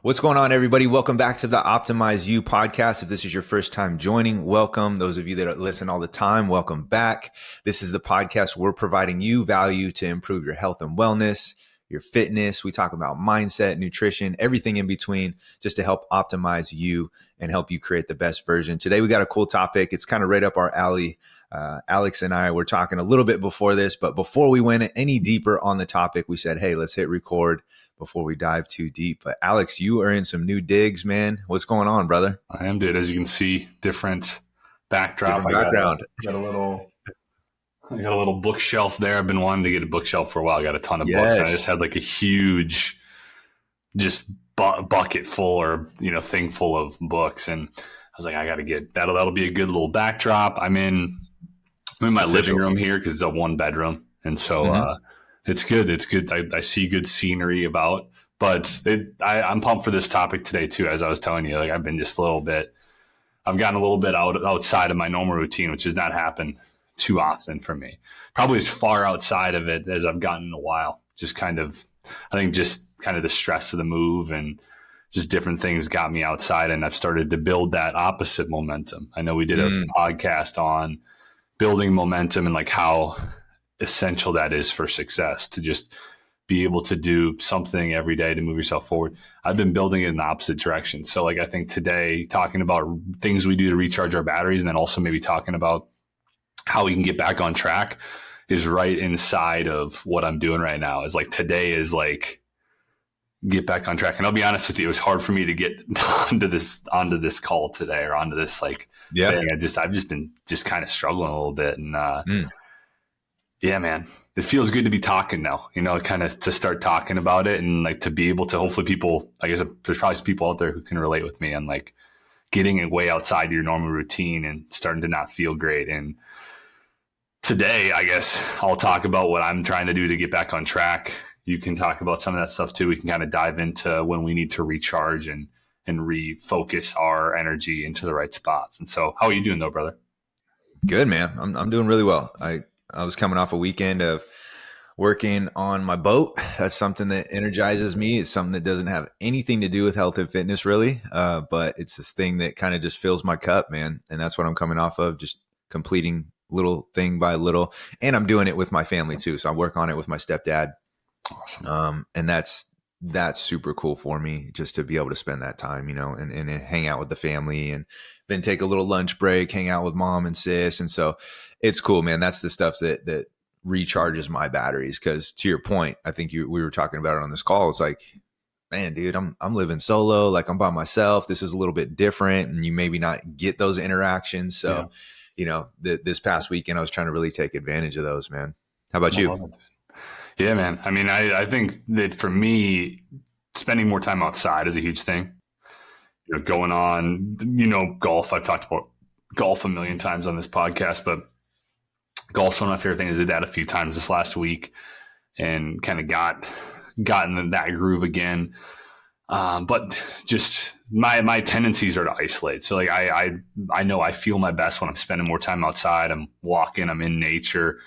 What's going on, everybody? Welcome back to the Optimize You podcast. If this is your first time joining, welcome. Those of you that listen all the time, welcome back. This is the podcast where we're providing you value to improve your health and wellness, your fitness. We talk about mindset, nutrition, everything in between, just to help optimize you and help you create the best version. Today, we got a cool topic. It's kind of right up our alley. Alex and I were talking a little bit before this, but before we went any deeper on the topic, we said, hey, let's hit record before we dive too deep. But Alex, you are in some new digs, man. What's going on, brother? I am, dude. As you can see, different backdrop. Different background. I got a little bookshelf there. I've been wanting to get a bookshelf for a while. I got a ton of books. And I just had like a huge, just bucket full or thing full of books, and I was like, I got to get that'll be a good little backdrop. I'm in my living room here because it's a 1-bedroom, and so. It's good. It's good. I see good scenery about, but I'm pumped for this topic today too. As I was telling you, like I've been just I've gotten a little bit outside of my normal routine, which has not happened too often for me. Probably as far outside of it as I've gotten in a while. I think the stress of the move and just different things got me outside, and I've started to build that opposite momentum. I know we did a podcast on building momentum and like how essential that is for success, to just be able to do something every day to move yourself forward. I've been building it in the opposite direction. So like I think today, talking about things we do to recharge our batteries, and then also maybe talking about how we can get back on track, is right inside of what I'm doing right now. Is like today is like get back on track. And I'll be honest with you, it was hard for me to get onto this call today, or onto this thing. I've just been kind of struggling a little bit, and yeah, man, it feels good to be talking now, kind of to start talking about it, and like to be able to, hopefully people, I guess there's probably some people out there who can relate with me on like getting way outside your normal routine and starting to not feel great. And today, I guess I'll talk about what I'm trying to do to get back on track. You can talk about some of that stuff too. We can kind of dive into when we need to recharge and refocus our energy into the right spots. And so how are you doing though, brother? Good, man. I'm doing really well. I was coming off a weekend of working on my boat. That's something that energizes me. It's something that doesn't have anything to do with health and fitness really. But it's this thing that kind of just fills my cup, man. And that's what I'm coming off of, just completing little thing by little. And I'm doing it with my family too. So I work on it with my stepdad. Awesome. And that's super cool for me, just to be able to spend that time, and hang out with the family, and then take a little lunch break, hang out with mom and sis. And so it's cool, man. That's the stuff that recharges my batteries. Cause to your point, I think we were talking about it on this call. It's like, man, dude, I'm living solo. Like I'm by myself. This is a little bit different, and you maybe not get those interactions. So, this past weekend, I was trying to really take advantage of those, man. How about you? Yeah, man. I mean, I think that for me, spending more time outside is a huge thing. Going on, golf. I've talked about golf a million times on this podcast, but golf's one of my favorite things. I did that a few times this last week, and kind of gotten in that groove again. But just my tendencies are to isolate. So like I know I feel my best when I'm spending more time outside. I'm walking. I'm in nature.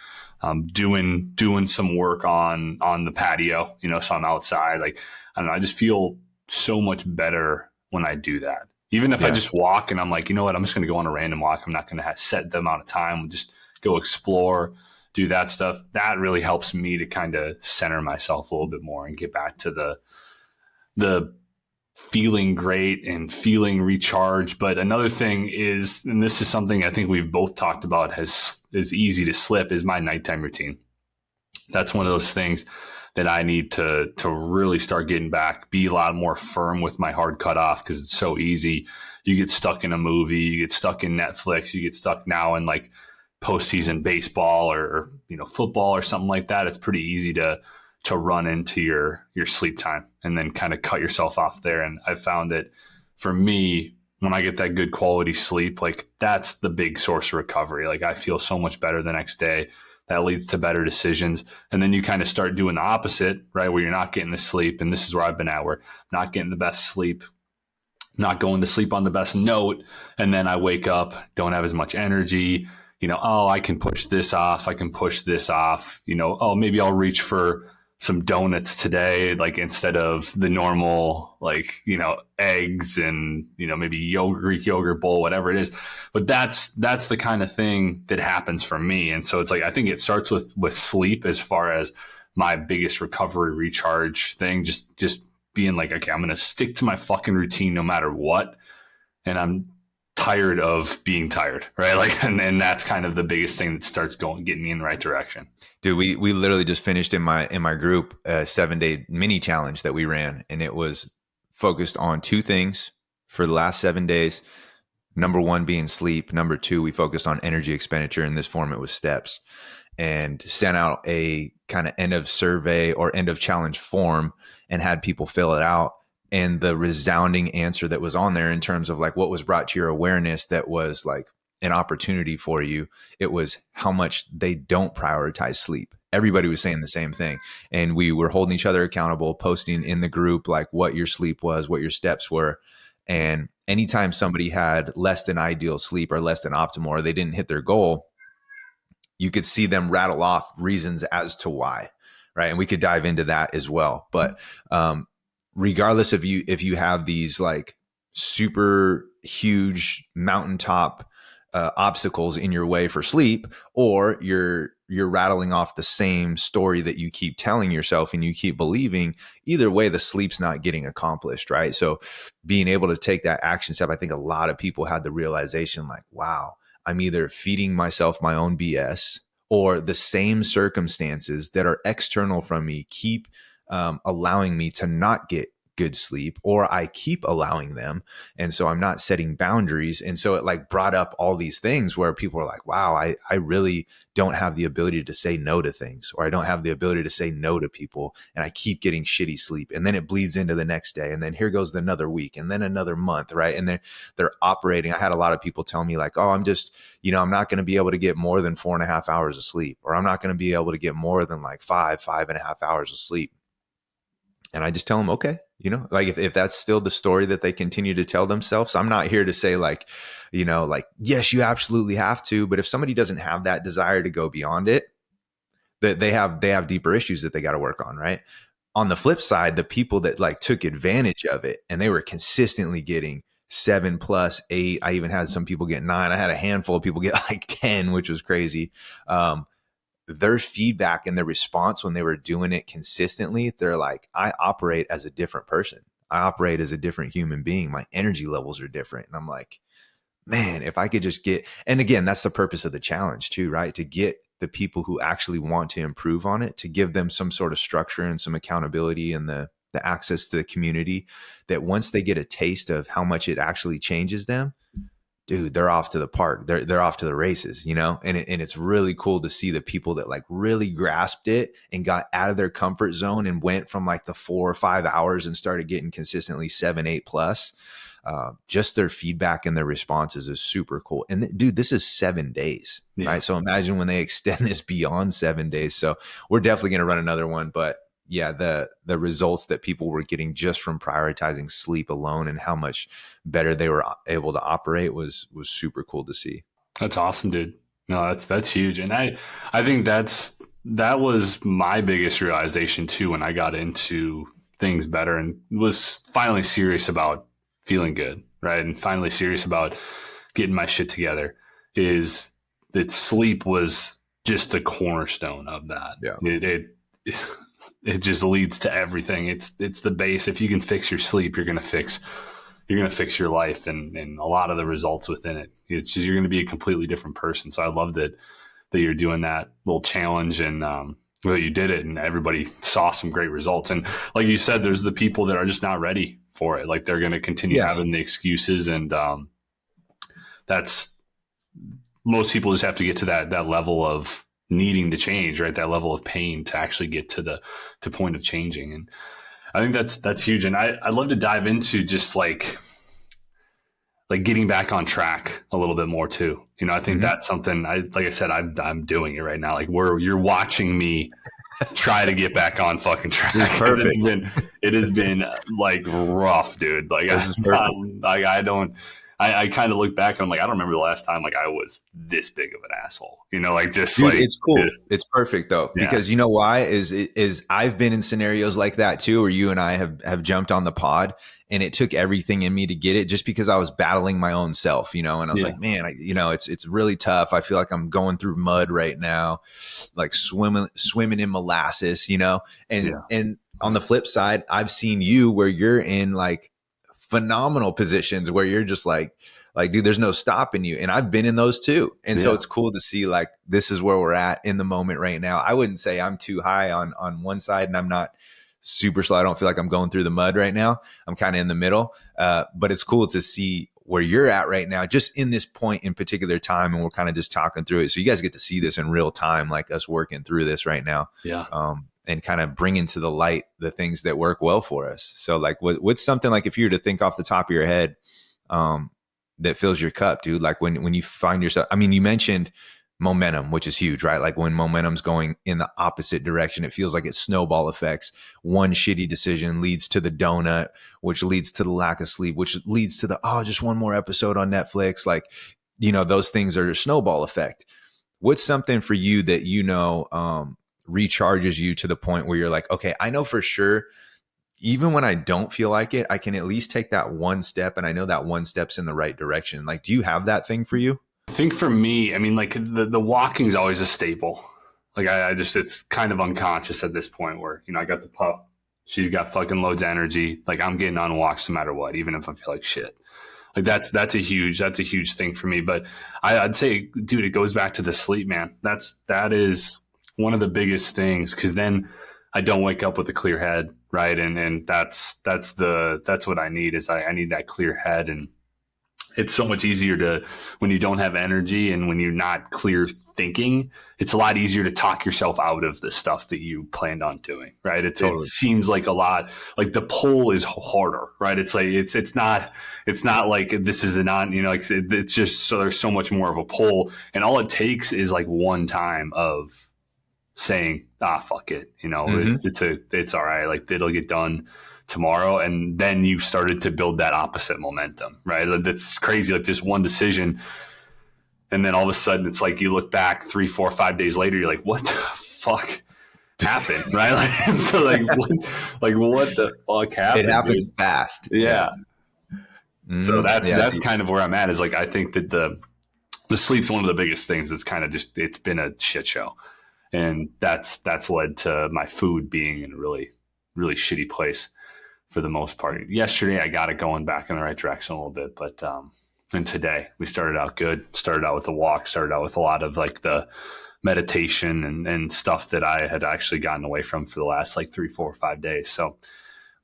Doing some work on the patio, so I'm outside. Like, I don't know, I just feel so much better when I do that. Even if I just walk and I'm like, you know what, I'm just going to go on a random walk. I'm not going to set the amount of time. We'll just go explore, do that stuff. That really helps me to kind of center myself a little bit more and get back to the feeling great and feeling recharged. But another thing is, and this is something I think we've both talked about, is easy to slip, is my nighttime routine. That's one of those things that I need to really start getting back, be a lot more firm with my hard cutoff, because it's so easy. You get stuck in a movie, you get stuck in Netflix, you get stuck now in like postseason baseball or football or something like that. It's pretty easy to run into your sleep time and then kind of cut yourself off there. And I've found that for me, when I get that good quality sleep, like that's the big source of recovery. Like I feel so much better the next day. That leads to better decisions. And then you kind of start doing the opposite, right? Where you're not getting the sleep. And this is where I've been at, where I'm not getting the best sleep, not going to sleep on the best note. And then I wake up, don't have as much energy, I can push this off. I can push this off, maybe I'll reach for some donuts today, like instead of the normal, like, eggs and, maybe Greek yogurt bowl, whatever it is. But that's the kind of thing that happens for me. And so it's like, I think it starts with sleep as far as my biggest recovery recharge thing, just being like, okay, I'm going to stick to my fucking routine no matter what. And I'm tired of being tired, right? Like, and that's kind of the biggest thing that starts getting me in the right direction. Dude, we literally just finished in my group a 7-day mini challenge that we ran, and it was focused on 2 things for the last 7 days. Number 1 being sleep. Number 2, we focused on energy expenditure. In this form, it was steps, and sent out a kind of end of survey or end of challenge form and had people fill it out. And the resounding answer that was on there in terms of like what was brought to your awareness that was like an opportunity for you, it was how much they don't prioritize sleep. Everybody was saying the same thing. And we were holding each other accountable, posting in the group like what your sleep was, what your steps were. And anytime somebody had less than ideal sleep or less than optimal, or they didn't hit their goal, you could see them rattle off reasons as to why, right? And we could dive into that as well. But regardless of if you have these like super huge mountaintop obstacles in your way for sleep, or you're rattling off the same story that you keep telling yourself and you keep believing, either way, the sleep's not getting accomplished, right? So being able to take that action step, I think a lot of people had the realization like, wow, I'm either feeding myself my own BS, or the same circumstances that are external from me keep allowing me to not get good sleep, or I keep allowing them. And so I'm not setting boundaries. And so it like brought up all these things where people are like, wow, I really don't have the ability to say no to things, or I don't have the ability to say no to people. And I keep getting shitty sleep. And then it bleeds into the next day. And then here goes another week, and then another month. Right. And they're operating. I had a lot of people tell me like, oh, I'm just, I'm not going to be able to get more than 4.5 hours of sleep, or I'm not going to be able to get more than like 5.5 hours of sleep. And I just tell them, okay, like if that's still the story that they continue to tell themselves, I'm not here to say like, like, yes, you absolutely have to. But if somebody doesn't have that desire to go beyond it, that they have deeper issues that they got to work on. Right. On the flip side, the people that like took advantage of it and they were consistently getting 7 plus 8. I even had some people get 9. I had a handful of people get like 10, which was crazy. Their feedback and their response when they were doing it consistently, they're like, I operate as a different person. I operate as a different human being. My energy levels are different. And I'm like, man, if I could just get, and again, that's the purpose of the challenge too, right? To get the people who actually want to improve on it, to give them some sort of structure and some accountability and the access to the community, that once they get a taste of how much it actually changes them, dude, they're off to the park. They're off to the races, and it's really cool to see the people that like really grasped it and got out of their comfort zone and went from like the 4 or 5 hours and started getting consistently 7, 8 plus. Just their feedback and their responses is super cool. And dude, this is 7 days, right? So imagine when they extend this beyond 7 days. So we're definitely going to run another one, but yeah, the results that people were getting just from prioritizing sleep alone and how much better they were able to operate was super cool to see. That's awesome, dude. No, that's huge. And I think that was my biggest realization too, when I got into things better and was finally serious about feeling good, right? And finally serious about getting my shit together, is that sleep was just the cornerstone of that. Yeah. It just leads to everything. It's the base. If you can fix your sleep, you're going to fix your life and a lot of the results within it. It's just, you're going to be a completely different person. So I love that you're doing that little challenge and that you did it and everybody saw some great results. And like you said, there's the people that are just not ready for it. Like they're going to continue having the excuses, and that's, most people just have to get to that level of needing to change, right? That level of pain to actually get to the point of changing. And I think that's huge. And I'd love to dive into just like getting back on track a little bit more too. I think that's something like I said, I'm doing it right now. Like you're watching me try to get back on fucking track. It has been like rough, dude. Like I don't, I kind of look back and I'm like, I don't remember the last time like I was this big of an asshole, you know, like just Dude, like it's cool. just, It's perfect though, yeah. because you know why is I've been in scenarios like that too, where you and I have jumped on the pod, and it took everything in me to get it, just because I was battling my own self, you know, and I was like, man, it's really tough. I feel like I'm going through mud right now, like swimming in molasses, you know, and on the flip side, I've seen you where you're in like phenomenal positions where you're just like, dude, there's no stopping you. And I've been in those too. And so it's cool to see like, this is where we're at in the moment right now. I wouldn't say I'm too high on one side and I'm not super slow. I don't feel like I'm going through the mud right now. I'm kind of in the middle. But it's cool to see where you're at right now, just in this point in particular time. And we're kind of just talking through it. So you guys get to see this in real time, like us working through this right now. Yeah. And kind of bring into the light the things that work well for us. So like, what's something like, if you were to think off the top of your head, that fills your cup, dude, like when you find yourself, I mean, you mentioned momentum, which is huge, right? Like when momentum's going in the opposite direction, it feels like it's snowball effects. One shitty decision leads to the donut, which leads to the lack of sleep, which leads to the, just one more episode on Netflix. Like, you know, those things are a snowball effect. What's something for you that, you know, recharges you to the point where you're like, okay, I know for sure, even when I don't feel like it, I can at least take that one step, and I know that one step's in the right direction. Like, do you have that thing for you? I think for me, I mean, like the walking is always a staple. Like I just, it's kind of unconscious at this point where, you know, I got the pup, she's got fucking loads of energy. Like I'm getting on walks no matter what, even if I feel like shit. Like that's a huge thing for me. But I'd say, dude, it goes back to the sleep, man. That is one of the biggest things. 'Cause then I don't wake up with a clear head. Right. And that's what I need is I need that clear head. And it's so much easier to, when you don't have energy and when you're not clear thinking, it's a lot easier to talk yourself out of the stuff that you planned on doing. Right. It seems like a lot, like the pull is harder, right? It's like, it's not like this is a non, you know, like it's just, so there's so much more of a pull, and all it takes is like one time of saying, fuck it, you know, it's all right, like it'll get done tomorrow. And then you started to build that opposite momentum, right? That's crazy. Like just one decision, and then all of a sudden it's like you look back 3, 4, 5 days later, you're like, what the fuck happened? Right? Like, so what the fuck happened? It happens fast. Yeah. So that's kind of where I'm at, is like, I think that the sleep's one of the biggest things. That's kind of just, it's been a shit show. And that's led to my food being in a really, really shitty place for the most part. Yesterday, I got it going back in the right direction a little bit. But and today, we started out good. Started out with a walk. Started out with a lot of like the meditation and stuff that I had actually gotten away from for the last like 3, 4, 5 days. So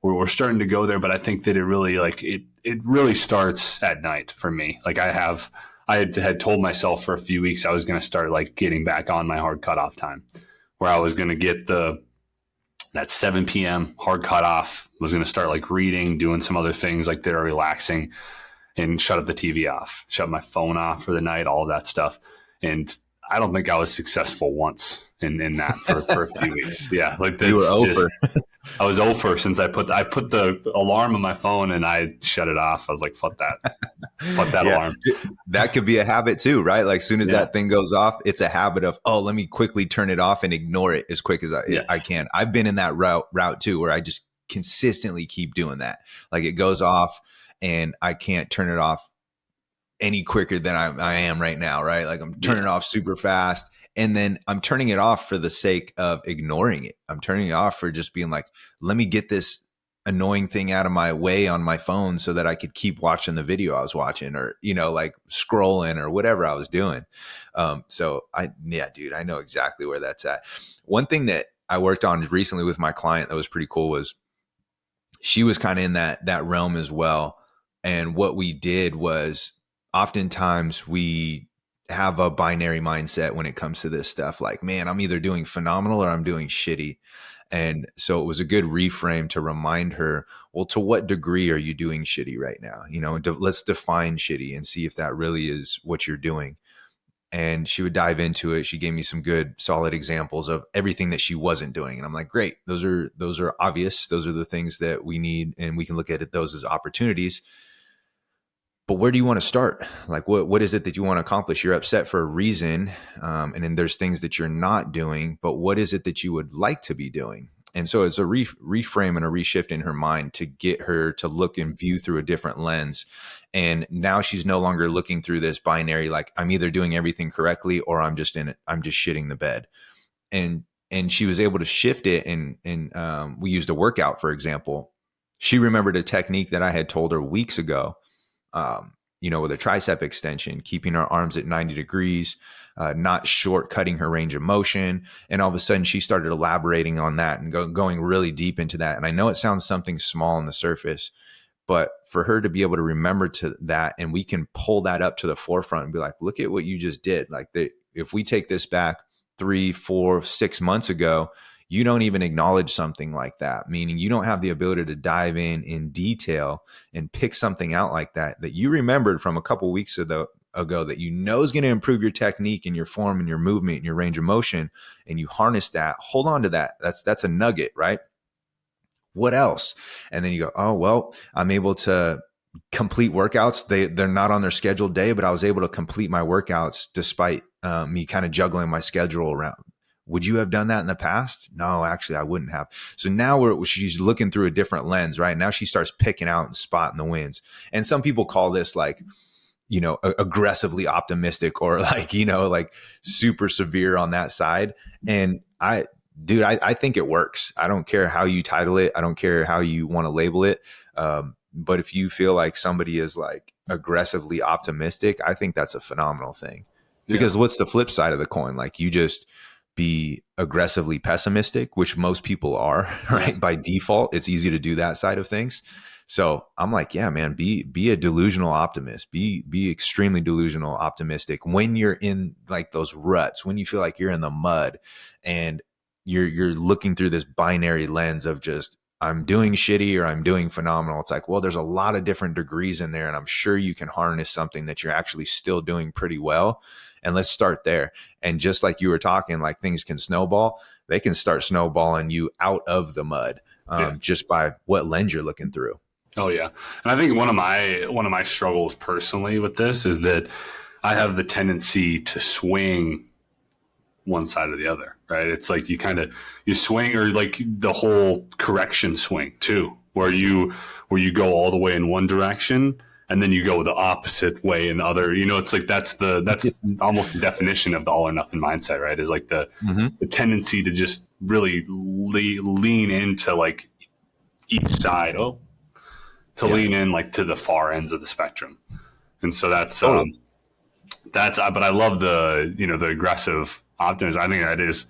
we're starting to go there. But I think that it really it really starts at night for me. Like I had told myself for a few weeks I was going to start like getting back on my hard cutoff time, where I was going to get that 7 p.m. hard cutoff, was going to start like reading, doing some other things like that are relaxing, and shut up the TV off, shut my phone off for the night, all of that stuff. And I don't think I was successful once in that for a few weeks. Yeah. Like you were over. I was over since I put the alarm on my phone and I shut it off. I was like, fuck that. Fuck that alarm. That could be a habit too, right? Like as soon as that thing goes off, it's a habit of, let me quickly turn it off and ignore it as quick as I can. I've been in that route too, where I just consistently keep doing that. Like it goes off and I can't turn it off any quicker than I am right now, right? Like I'm turning it off super fast. And then I'm turning it off for the sake of ignoring it. I'm turning it off for just being like, let me get this annoying thing out of my way on my phone so that I could keep watching the video I was watching, or, you know, like scrolling or whatever I was doing. So dude, I know exactly where that's at. One thing that I worked on recently with my client that was pretty cool was she was kind of in that realm as well. And what we did was oftentimes we have a binary mindset when it comes to this stuff. Like, man, I'm either doing phenomenal or I'm doing shitty. And so it was a good reframe to remind her, well, to what degree are you doing shitty right now? You know, let's define shitty and see if that really is what you're doing. And she would dive into it. She gave me some good, solid examples of everything that she wasn't doing. And I'm like, great. Those are obvious. Those are the things that we need. And we can look at those as opportunities. but where do you want to start? Like, what is it that you want to accomplish? You're upset for a reason. And then there's things that you're not doing, but what is it that you would like to be doing? And so it's a reframe and a reshift in her mind to get her to look and view through a different lens. And now she's no longer looking through this binary, like I'm either doing everything correctly or I'm just shitting the bed. And she was able to shift it. And we used a workout, for example. She remembered a technique that I had told her weeks ago, with a tricep extension, keeping her arms at 90 degrees, not shortcutting her range of motion. And all of a sudden she started elaborating on that and going really deep into that. And I know it sounds something small on the surface, but for her to be able to remember to that, and we can pull that up to the forefront and be like, look at what you just did. Like if we take this back 3, 4, 6 months ago, you don't even acknowledge something like that, meaning you don't have the ability to dive in detail and pick something out like that you remembered from a couple of weeks ago that you know is going to improve your technique and your form and your movement and your range of motion, and you harness that, hold on to that. That's a nugget, right? What else? And then you go, oh, well, I'm able to complete workouts. They're not on their scheduled day, but I was able to complete my workouts despite me kind of juggling my schedule around. Would you have done that in the past? No, actually, I wouldn't have. So now she's looking through a different lens, right? Now she starts picking out and spotting the wins. And some people call this like, aggressively optimistic, or like, like super severe on that side. And I think it works. I don't care how you title it. I don't care how you want to label it. But if you feel like somebody is like aggressively optimistic, I think that's a phenomenal thing. Yeah. Because what's the flip side of the coin? Like, you just be aggressively pessimistic, which most people are, right? By default, it's easy to do that side of things. So I'm like, yeah, man, be a delusional optimist, be extremely delusional optimistic when you're in like those ruts, when you feel like you're in the mud and you're looking through this binary lens of just, I'm doing shitty or I'm doing phenomenal. It's like, well, there's a lot of different degrees in there, and I'm sure you can harness something that you're actually still doing pretty well. And let's start there. And just like you were talking, like things can snowball, they can start snowballing you out of the mud, just by what lens you're looking through. Oh yeah. And I think one of my struggles personally with this is that I have the tendency to swing one side or the other, right? It's like you swing, or like the whole correction swing too, where you go all the way in one direction and then you go the opposite way in the other. It's like that's almost the definition of the all or nothing mindset, right? Is like the tendency to just really lean into like each side, lean in like to the far ends of the spectrum. And so that's but I love the aggressive optimism. I think that is,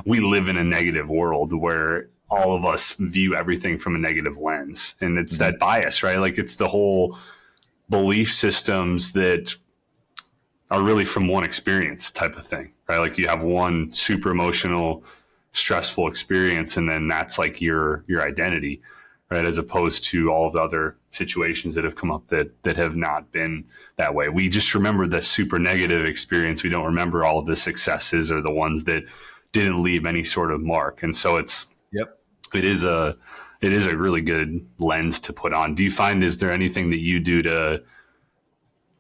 we live in a negative world where all of us view everything from a negative lens, and it's that bias, right? Like it's the whole belief systems that are really from one experience type of thing, right? Like you have one super emotional, stressful experience, and then that's like your identity, right? As opposed to all of the other situations that have come up that have not been that way. We just remember the super negative experience. We don't remember all of the successes or the ones that didn't leave any sort of mark. And so it is a really good lens to put on. Do you find, is there anything that you do to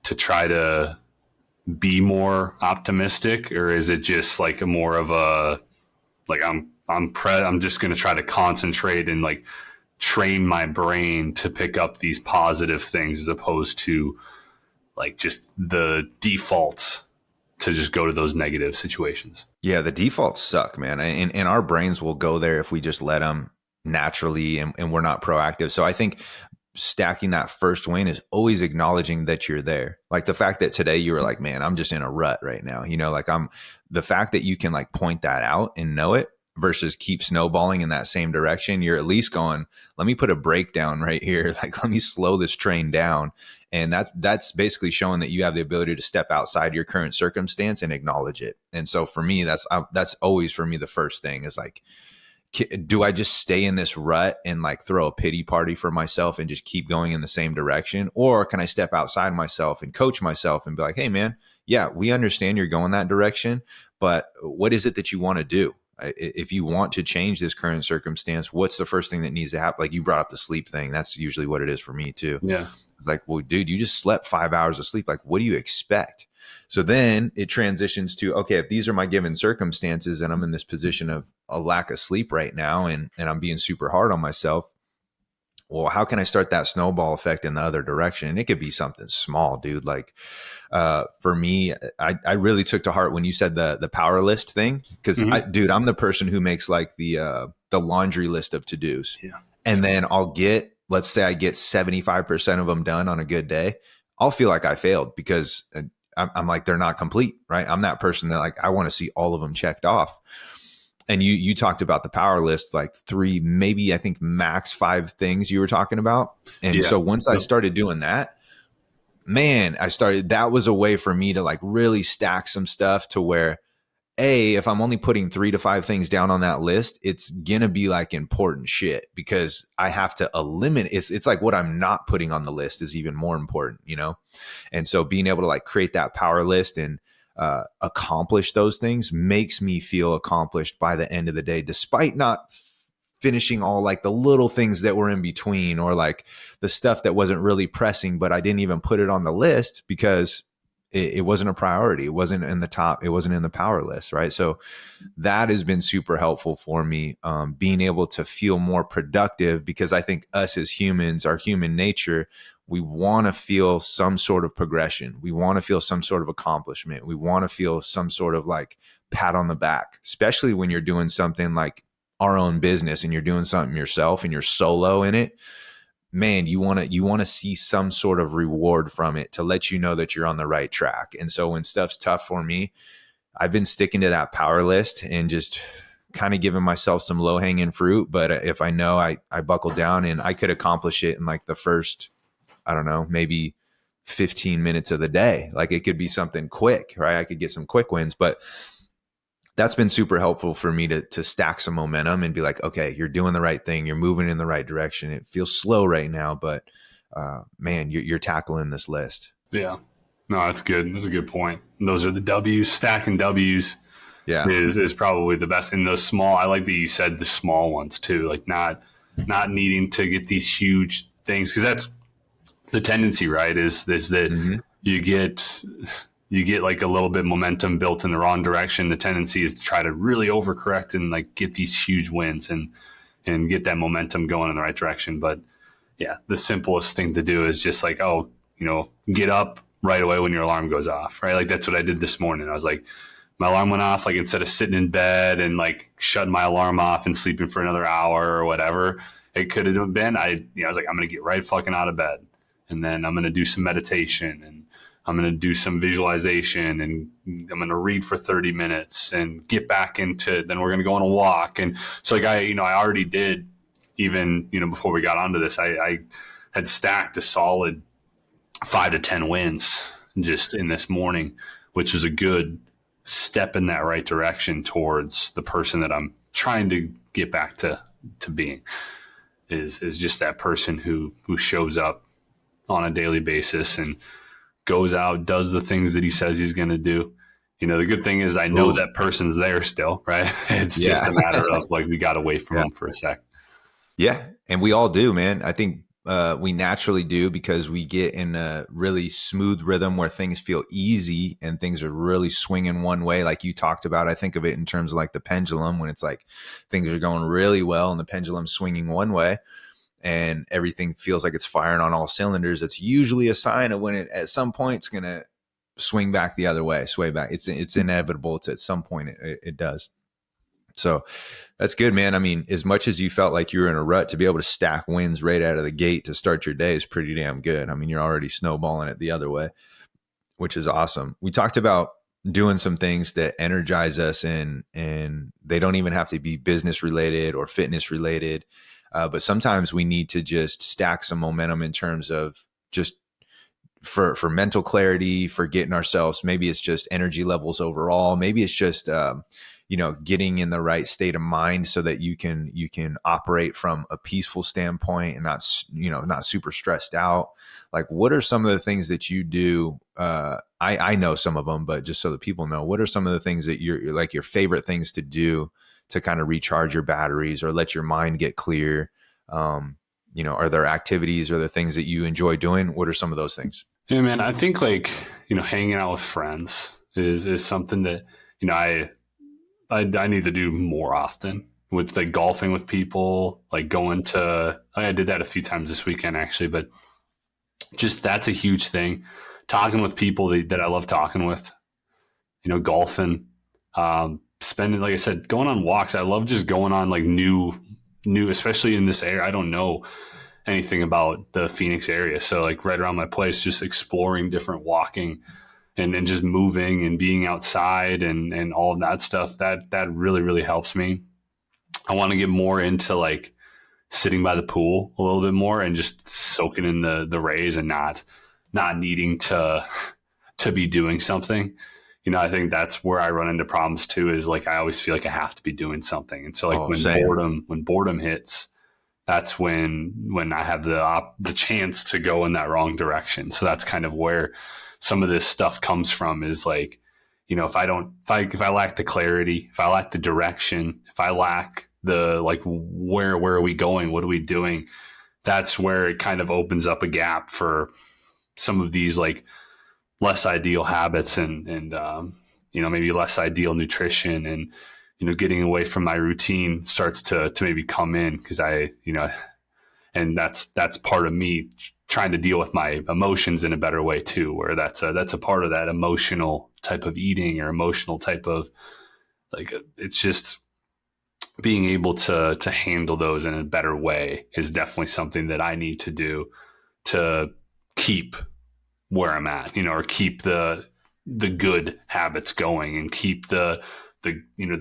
try to be more optimistic, or is it just like a more of a, like I'm just going to try to concentrate and like train my brain to pick up these positive things, as opposed to like just the defaults to just go to those negative situations? Yeah, the defaults suck, man. And our brains will go there if we just let them naturally, and we're not proactive. So I think stacking that first win is always acknowledging that you're there. Like the fact that today you were like, man, I'm just in a rut right now. Like the fact that you can like point that out and know it versus keep snowballing in that same direction. You're at least going, let me put a brake down right here. Like, let me slow this train down. And that's basically showing that you have the ability to step outside your current circumstance and acknowledge it. And so for me, that's always for me the first thing is like, do I just stay in this rut and like throw a pity party for myself and just keep going in the same direction? Or can I step outside myself and coach myself and be like, hey man, yeah, we understand you're going that direction, but what is it that you want to do? If you want to change this current circumstance, what's the first thing that needs to happen? Like you brought up the sleep thing. That's usually what it is for me too. Yeah. It's like, well, dude, you just slept 5 hours of sleep. Like, what do you expect? So then it transitions to, okay, if these are my given circumstances and I'm in this position of a lack of sleep right now, and I'm being super hard on myself, well, how can I start that snowball effect in the other direction? And it could be something small, dude. Like, for me, I really took to heart when you said the power list thing. Cause dude, I'm the person who makes like the laundry list of to-dos. Yeah. And then let's say I get 75% of them done on a good day. I'll feel like I failed because I'm like, they're not complete, right? I'm that person that like, I want to see all of them checked off. And you talked about the power list, like 3, maybe I think max 5 things you were talking about. And so once I started doing that, man, that was a way for me to like really stack some stuff to where, if I'm only putting 3 to 5 things down on that list, it's gonna be like important shit because I have to eliminate. It's like what I'm not putting on the list is even more important, you know? And so being able to like create that power list and accomplish those things makes me feel accomplished by the end of the day, despite not finishing all like the little things that were in between or like the stuff that wasn't really pressing, but I didn't even put it on the list because it wasn't a priority. It wasn't in the top. It wasn't in the power list. Right. So that has been super helpful for me, being able to feel more productive, because I think us as humans, our human nature, we want to feel some sort of progression. We want to feel some sort of accomplishment. We want to feel some sort of like pat on the back, especially when you're doing something like our own business and you're doing something yourself and you're solo in it. Man, you want to see some sort of reward from it to let you know that you're on the right track. And so when stuff's tough for me, I've been sticking to that power list and just kind of giving myself some low hanging fruit. But if I know I buckle down and I could accomplish it in like the first, I don't know, maybe 15 minutes of the day, like it could be something quick, right? I could get some quick wins, but that's been super helpful for me to stack some momentum and be like, okay, you're doing the right thing. You're moving in the right direction. It feels slow right now, but man, you're tackling this list. Yeah, no, that's good. That's a good point. And those are the W's. Stacking W's is probably the best. And those small, I like that you said the small ones too, like not needing to get these huge things. Cause that's the tendency, right? Is that you get like a little bit momentum built in the wrong direction. The tendency is to try to really overcorrect and like get these huge wins and get that momentum going in the right direction. But yeah, the simplest thing to do is just like, get up right away when your alarm goes off, right? Like that's what I did this morning. I was like, my alarm went off, like instead of sitting in bed and like shutting my alarm off and sleeping for another hour or whatever it could have been, I was like, I'm going to get right fucking out of bed. And then I'm going to do some meditation and I'm going to do some visualization and I'm going to read for 30 minutes and get back into, then we're going to go on a walk. And so like I already did even, before we got onto this, I had stacked a solid 5 to 10 wins just in this morning, which is a good step in that right direction towards the person that I'm trying to get back to being is just that person who shows up on a daily basis and goes out, does the things that he says he's going to do. The good thing is I know that person's there still, right? It's just a matter of like, we got away from him for a sec. Yeah. And we all do, man. I think we naturally do because we get in a really smooth rhythm where things feel easy and things are really swinging one way. Like you talked about, I think of it in terms of like the pendulum when it's like things are going really well and the pendulum's swinging one way and everything feels like it's firing on all cylinders. It's usually a sign of when it at some point it's going to swing back the other way, sway back. It's inevitable. It's at some point it does. So that's good, man. I mean, as much as you felt like you were in a rut, to be able to stack wins right out of the gate to start your day is pretty damn good. I mean, you're already snowballing it the other way, which is awesome. We talked about doing some things that energize us and they don't even have to be business related or fitness related. But sometimes we need to just stack some momentum in terms of just for mental clarity, for getting ourselves, maybe it's just energy levels overall. Maybe it's just, getting in the right state of mind so that you can operate from a peaceful standpoint and not super stressed out. Like, what are some of the things that you do? I know some of them, but just so that people know, what are some of the things that you're like your favorite things to do to kind of recharge your batteries or let your mind get clear? are there activities or the things that you enjoy doing? What are some of those things? Yeah, man, I think like, hanging out with friends is something that, I need to do more often, with like golfing with people, like going to, I did that a few times this weekend actually, but just that's a huge thing. Talking with people that I love talking with, golfing, spending, like I said, going on walks. I love just going on like new, especially in this area. I don't know anything about the Phoenix area. So like right around my place, just exploring different walking and just moving and being outside and all of that stuff, that really, really helps me. I want to get more into like sitting by the pool a little bit more and just soaking in the rays and not needing to be doing something. I think that's where I run into problems too, is like I always feel like I have to be doing something. And so like when boredom hits, that's when I have the chance to go in that wrong direction. So that's kind of where some of this stuff comes from, is like, if I lack the clarity, if I lack the direction, if I lack the, like, where are we going? What are we doing? That's where it kind of opens up a gap for some of these like less ideal habits and maybe less ideal nutrition, and getting away from my routine starts to maybe come in, because and that's part of me trying to deal with my emotions in a better way too, where that's a part of that emotional type of eating, or emotional type of, like, it's just being able to handle those in a better way is definitely something that I need to do to keep where I'm at, or keep the good habits going, and keep the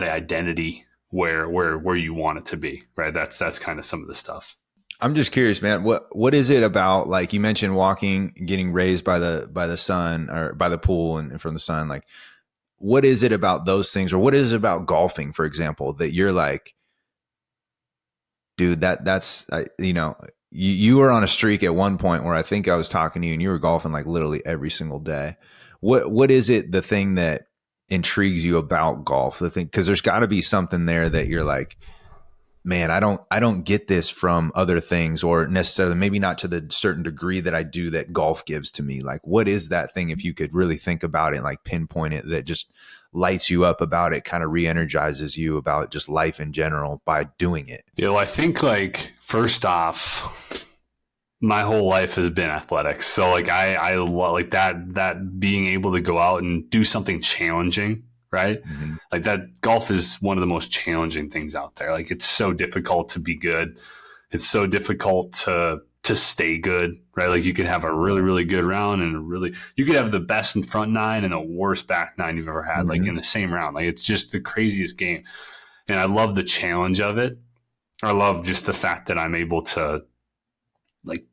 identity where you want it to be, right? That's kind of some of the stuff. I'm just curious, man. What is it about, like you mentioned, walking, getting raised by the sun, or by the pool and from the sun? Like, what is it about those things, or what is it about golfing, for example, that you're like, dude, that's you were on a streak at one point where I think I was talking to you and you were golfing like literally every single day. What is it, the thing that intrigues you about golf? The thing, because there's got to be something there that you're like, man, I don't get this from other things, or necessarily maybe not to the certain degree that I do that golf gives to me. Like, what is that thing, if you could really think about it, like pinpoint it, that just lights you up about it, kind of re-energizes you about just life in general by doing it? Well, I think, like, first off, my whole life has been athletics. So like I like that being able to go out and do something challenging, right? Mm-hmm. Like, that golf is one of the most challenging things out there. Like, it's so difficult to be good. It's so difficult to stay good, right? Like, you could have a really, really good round, and you could have the best in front nine and a worst back nine you've ever had, mm-hmm. like in the same round. Like, it's just the craziest game. And I love the challenge of it. I love just the fact that I'm able to, like,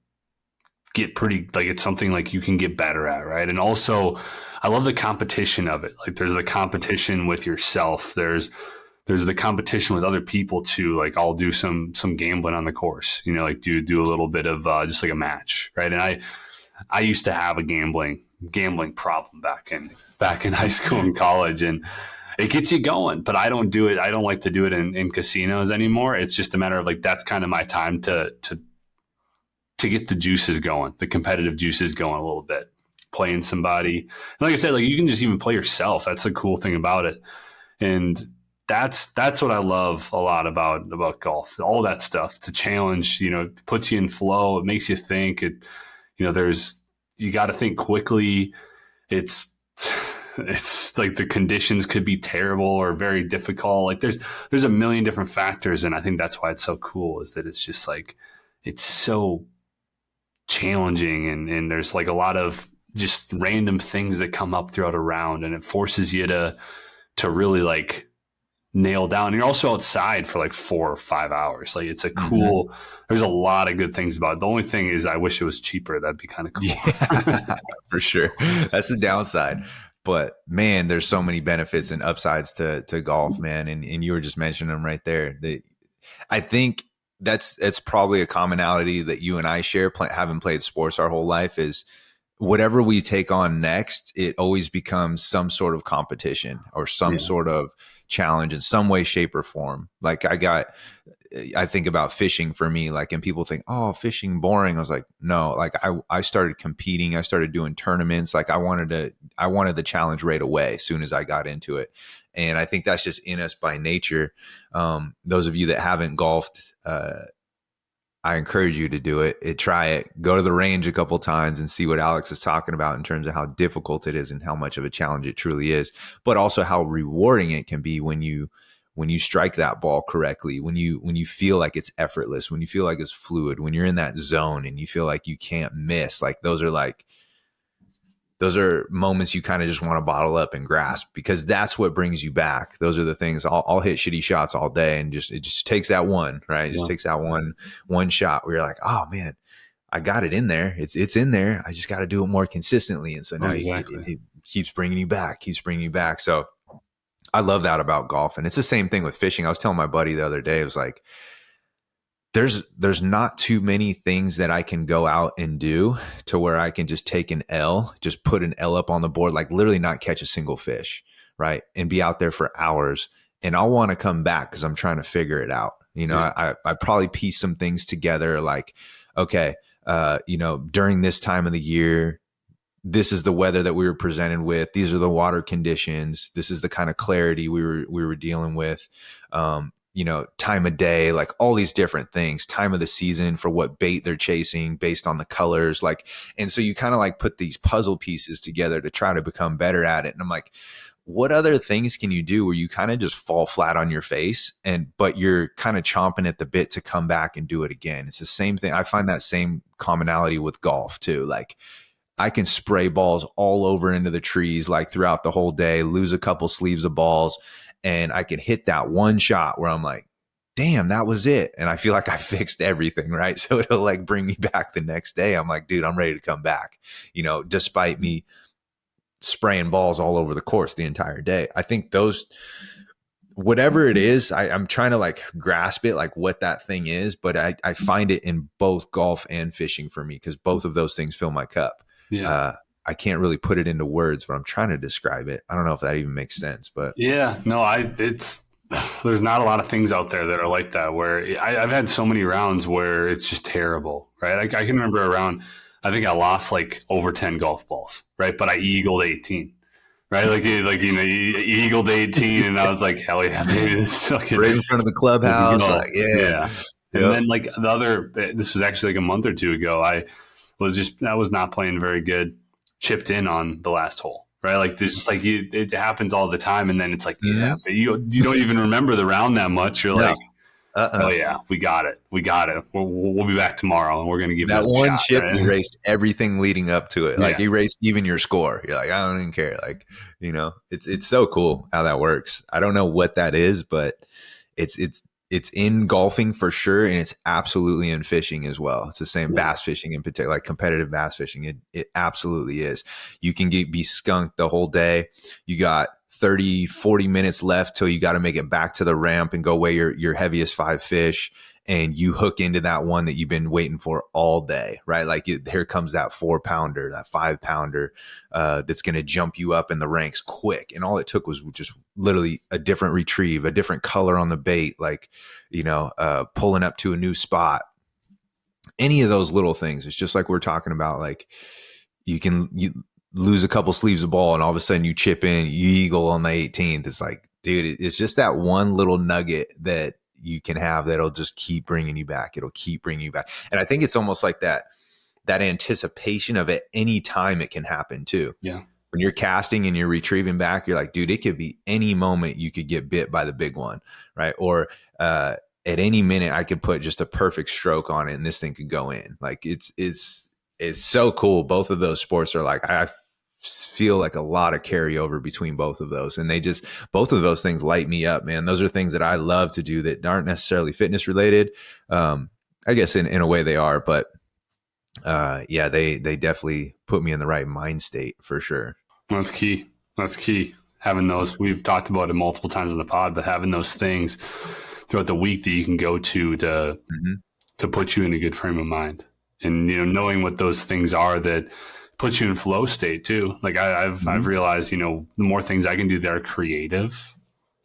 get pretty, like, it's something like you can get better at, right? And also, I love the competition of it. Like, there's the competition with yourself. There's the competition with other people too. Like, I'll do some gambling on the course, like do a little bit of just like a match, right? And I used to have a gambling problem back in high school and college, and it gets you going. But I don't do it. I don't like to do it in casinos anymore. It's just a matter of, like, that's kind of my time to get the juices going, the competitive juices going a little bit. Playing somebody, and like I said, like, you can just even play yourself. That's the cool thing about it, and that's what I love a lot about golf. All that stuff. It's a challenge. It puts you in flow. It makes you think. It, you got to think quickly. It's like the conditions could be terrible or very difficult. Like, there's a million different factors, and I think that's why it's so cool. Is that it's just like, it's so challenging, and there's like a lot of just random things that come up throughout a round, and it forces you to really, like, nail down. And you're also outside for like 4 or 5 hours. Like, it's a cool, mm-hmm. There's a lot of good things about it. The only thing is, I wish it was cheaper. That'd be kind of cool. Yeah, for sure. That's the downside. But man, there's so many benefits and upsides to golf, man. And you were just mentioning them right there. I think it's probably a commonality that you and I share, having played sports our whole life, is whatever we take on next, it always becomes some sort of competition or some sort of challenge in some way, shape, or form. Like, I think about fishing for me, like, and people think, oh, fishing boring. I was like, no, like I started competing. I started doing tournaments. Like I wanted the challenge right away as soon as I got into it. And I think that's just in us by nature. Those of you that haven't golfed, I encourage you to do it. Try it. Go to the range a couple times and see what Alex is talking about in terms of how difficult it is and how much of a challenge it truly is, but also how rewarding it can be when you strike that ball correctly, when you feel like it's effortless, when you feel like it's fluid, when you're in that zone and you feel like you can't miss. Those are moments you kind of just want to bottle up and grasp, because that's what brings you back. Those are the things. I'll hit shitty shots all day, and it just takes that one, right? It just takes that one shot where you're like, oh man, I got it in there. It's in there. I just got to do it more consistently. And so now it keeps bringing you back. So I love that about golf. And it's the same thing with fishing. I was telling my buddy the other day, it was like, there's not too many things that I can go out and do to where I can just take an L, just put an L up on the board, like literally not catch a single fish, right? And be out there for hours. And I'll want to come back because I'm trying to figure it out. I probably piece some things together like, okay, during this time of the year, this is the weather that we were presented with. These are the water conditions. This is the kind of clarity we were dealing with. Time of day, like all these different things, time of the season for what bait they're chasing based on the colors. And so you kind of like put these puzzle pieces together to try to become better at it. And I'm like, what other things can you do where you kind of just fall flat on your face but you're kind of chomping at the bit to come back and do it again? It's the same thing. I find that same commonality with golf too. Like I can spray balls all over into the trees, like throughout the whole day, lose a couple sleeves of balls, and I can hit that one shot where I'm like, damn, that was it. And I feel like I fixed everything, right? So it'll like bring me back the next day. I'm like, dude, I'm ready to come back, despite me spraying balls all over the course the entire day. I think whatever it is, I'm trying to like grasp it, like what that thing is, but I find it in both golf and fishing for me, because both of those things fill my cup. Yeah. I can't really put it into words, but I'm trying to describe it. I don't know if that even makes sense, but yeah, no, there's not a lot of things out there that are like that, where I've had so many rounds where it's just terrible, right? I can remember a round, I think I lost like over 10 golf balls, right? But I eagled 18, right? You eagled 18, and I was like, hell yeah, baby, this is fucking right in front of the clubhouse. Yeah. And then like this was actually like a month or two ago, I was not playing very good, chipped in on the last hole, right? Like there's just like it happens all the time, and then it's like, yeah, but you don't even remember the round that much. You're like, oh yeah, we got it. We'll be back tomorrow, and we're gonna give that one shot, chip. Right? Erased everything leading up to it. Like erased even your score. You're like, I don't even care. Like it's so cool how that works. I don't know what that is, but it's in golfing for sure, and it's absolutely in fishing as well. It's the same. Bass fishing in particular, like competitive bass fishing. It absolutely is. You can be skunked the whole day. You got 30, 40 minutes left till you got to make it back to the ramp and go weigh your heaviest 5 fish, and you hook into that one that you've been waiting for all day, right? Like here comes that 4-pounder, that 5-pounder that's going to jump you up in the ranks quick. And all it took was just literally a different retrieve, a different color on the bait, like, pulling up to a new spot. Any of those little things. It's just like we're talking about, like you lose a couple sleeves of ball and all of a sudden you chip in, you eagle on the 18th. It's like, dude, it's just that one little nugget that you can have that'll just keep bringing you back. It'll keep bringing you back. And I think it's almost like that anticipation of it. Any time it can happen too. Yeah. When you're casting and you're retrieving back, you're like, dude, it could be any moment you could get bit by the big one. Right. Or, at any minute I could put just a perfect stroke on it and this thing could go in. Like it's so cool. Both of those sports are like, I feel like a lot of carryover between both of those. And both of those things light me up, man. Those are things that I love to do that aren't necessarily fitness related. I guess in a way they are, but they definitely put me in the right mind state for sure. That's key. Having those, we've talked about it multiple times in the pod, but having those things throughout the week that you can go to put you in a good frame of mind, and knowing what those things are that puts you in flow state too. Like I've realized, the more things I can do that are creative,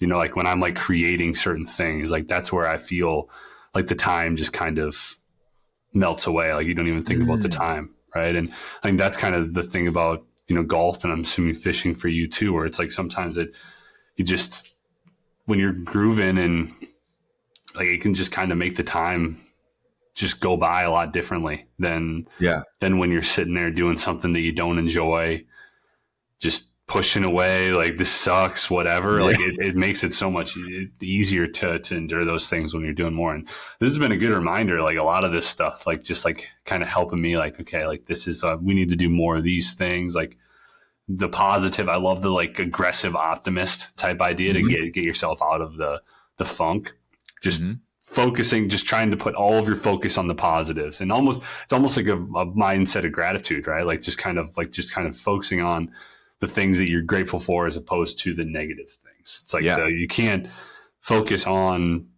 like when I'm like creating certain things, like that's where I feel like the time just kind of melts away. Like you don't even think about the time. Right. And I think that's kind of the thing about, golf, and I'm assuming fishing for you too, where it's like sometimes you just, when you're grooving, and like it can just kind of make the time just go by a lot differently than when you're sitting there doing something that you don't enjoy, just pushing away, like this sucks, whatever. Like it makes it so much easier to endure those things when you're doing more. And this has been a good reminder, like a lot of this stuff, like just like kind of helping me, like, okay, like this is, we need to do more of these things, like the positive. I love the like aggressive optimist type idea to get yourself out of the funk, just focusing, just trying to put all of your focus on the positives, and it's almost like a mindset of gratitude, right? Like just kind of focusing on the things that you're grateful for as opposed to the negative things. It's like you can't focus on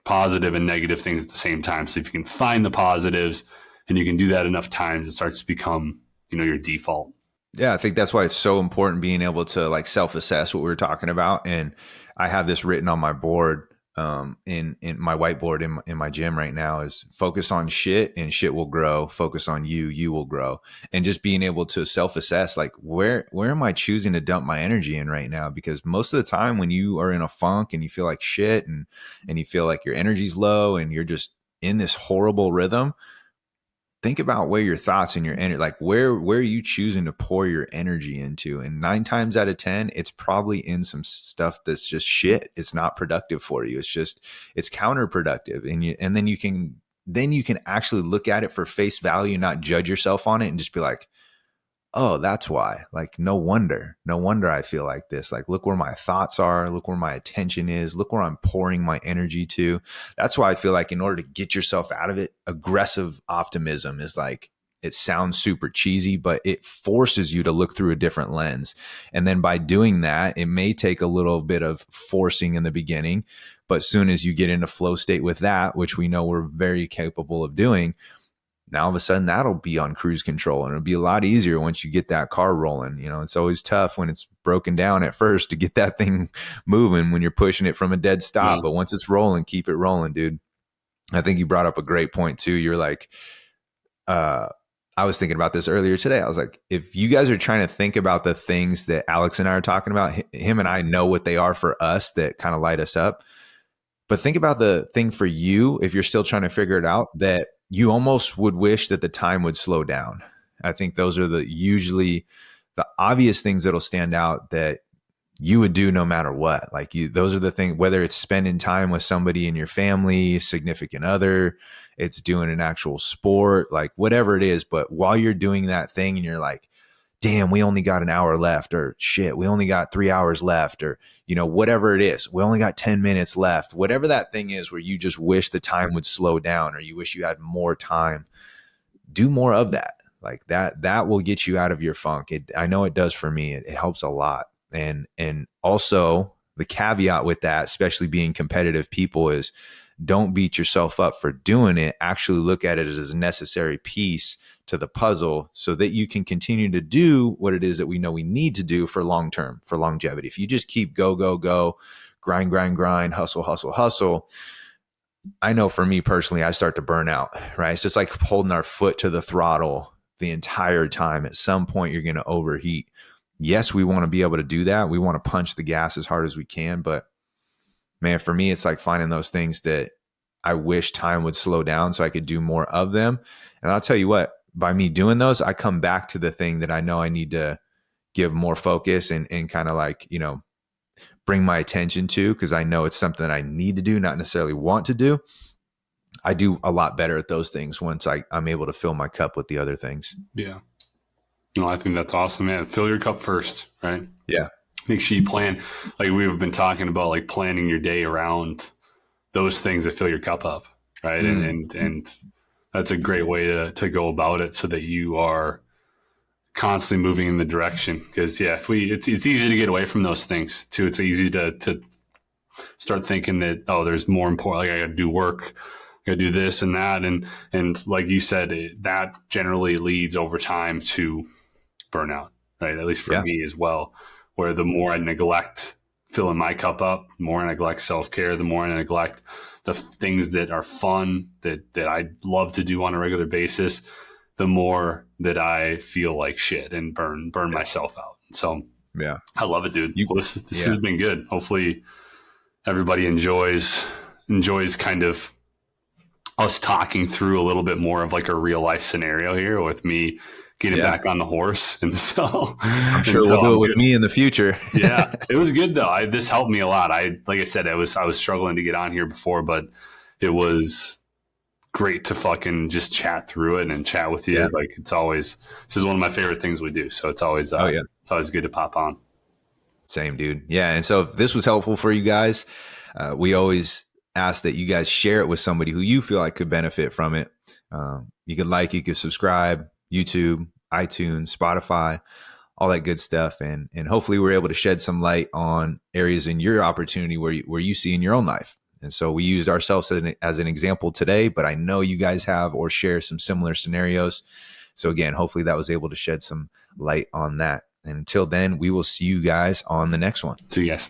positive and negative things at the same time. So if you can find the positives and you can do that enough times, it starts to become, your default. Yeah, I think that's why it's so important being able to like self-assess what we were talking about. And I have this written on my board, in my whiteboard in my gym right now, is focus on shit and shit will grow. Focus on you will grow. And just being able to self-assess, like where am I choosing to dump my energy in right now? Because most of the time when you are in a funk and you feel like shit and you feel like your energy's low and you're just in this horrible rhythm, think about where your thoughts and your energy, like where are you choosing to pour your energy into? And 9 times out of 10, it's probably in some stuff that's just shit. It's not productive for you. It's counterproductive. And then you can actually look at it for face value, not judge yourself on it, and just be like, oh, that's why. Like, no wonder I feel like this. Like, look where my thoughts are. Look where my attention is. Look where I'm pouring my energy to. That's why I feel like in order to get yourself out of it, aggressive optimism is like, it sounds super cheesy, but it forces you to look through a different lens. And then by doing that, it may take a little bit of forcing in the beginning, but as soon as you get into flow state with that, which we know we're very capable of doing, now all of a sudden that'll be on cruise control, and it'll be a lot easier once you get that car rolling. It's always tough when it's broken down at first to get that thing moving when you're pushing it from a dead stop. But once it's rolling, keep it rolling, dude. I think you brought up a great point too. You're like, I was thinking about this earlier today. I was like, if you guys are trying to think about the things that Alex and I are talking about, him and I know what they are for us that kind of light us up. But think about the thing for you, if you're still trying to figure it out, that you almost would wish that the time would slow down. I think those are usually the obvious things that'll stand out that you would do no matter what. Like those are the things, whether it's spending time with somebody in your family, significant other, it's doing an actual sport, like whatever it is. But while you're doing that thing and you're like, damn, we only got an hour left, or shit, we only got 3 hours left, or, whatever it is, we only got 10 minutes left, whatever that thing is where you just wish the time would slow down, or you wish you had more time, do more of that. Like that will get you out of your funk. I know it does for me. It helps a lot. And also the caveat with that, especially being competitive people, is don't beat yourself up for doing it. Actually look at it as a necessary piece to the puzzle so that you can continue to do what it is that we know we need to do for long term, for longevity. If you just keep go, grind, hustle. I know for me personally, I start to burn out, right? It's just like holding our foot to the throttle the entire time. At some point, you're going to overheat. Yes, we want to be able to do that. We want to punch the gas as hard as we can. But man, for me, it's like finding those things that I wish time would slow down so I could do more of them. And I'll tell you what, by me doing those, I come back to the thing that I know I need to give more focus and kind of like, bring my attention to, because I know it's something that I need to do, not necessarily want to do. I do a lot better at those things once I'm able to fill my cup with the other things. Yeah. No, I think that's awesome, man. Fill your cup first, right? Yeah. Make sure you plan, like we've been talking about, like planning your day around those things that fill your cup up, right? And that's a great way to go about it, so that you are constantly moving in the direction. Because it's easy to get away from those things too. It's easy to start thinking that, oh, there's more important. Like I got to do work, I got to do this and that, and like you said, that generally leads over time to burnout, right? At least for me as well, where the more I neglect filling my cup up. The more I neglect self-care, the more I neglect the things that are fun, that I love to do on a regular basis, the more that I feel like shit and burn myself out. So yeah, I love it, dude. This has been good. Hopefully everybody enjoys kind of us talking through a little bit more of like a real life scenario here with me getting back on the horse. And so I'm sure we'll do it with me in the future. Yeah, it was good though. This helped me a lot. Like I said, I was struggling to get on here before, but it was great to fucking just chat through it and chat with you. Yeah. Like this is one of my favorite things we do. So it's always, it's always good to pop on. Same, dude. Yeah. And so if this was helpful for you guys, we always ask that you guys share it with somebody who you feel like could benefit from it. You could subscribe, YouTube, iTunes, Spotify, all that good stuff. And hopefully we're able to shed some light on areas in your opportunity where you see in your own life. And so we used ourselves as an example today, but I know you guys have or share some similar scenarios. So again, hopefully that was able to shed some light on that. And until then, we will see you guys on the next one. See you guys.